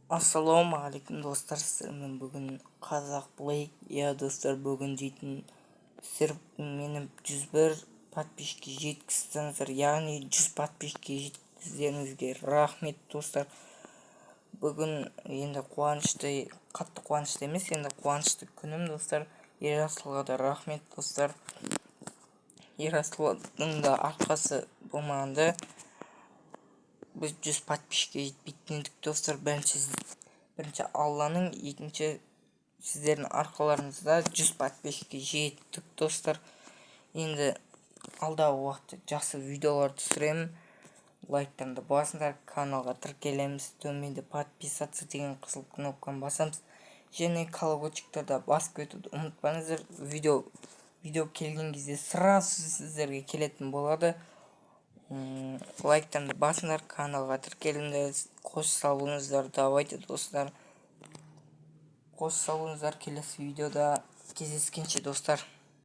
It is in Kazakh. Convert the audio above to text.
Ассалаумағалейкум достар, сіздермен бүгін қазақ Блейк. Достар, бүгін дейтін сіздер мені 101 подписчикке жеткіздіңіздер, яғни 100 подписчикке жеткіздеріңізге рахмет достар. Бүгін енді қатты қуанышты емес, енді қуанышты күнім достар. Ерасылға да рахмет достар. Ерасылдың да арқасы болмағанда біз 100 подписчикке жетпейтін едік достар. Бірінші Алланың, екінші сіздердің арқаларыңызда 100 подписчикке жеттік достар. Енді алдағы уақытта жақсы видеолар түсіремін. Лайктарды басыңдар, каналға тіркелеміз, төменде подписаться деген қызыл кнопканы басамыз. Және колокольчиктерді басып кетуді ұмытпаңыздар. Видео келген кезде сразу сіздерге келетін болады. Лайктарды басыңдар, каналға тіркеліңдер, қош салыңыздар. Давайте достар, қош салыңыздар. Келесі видеода кездескенше достар.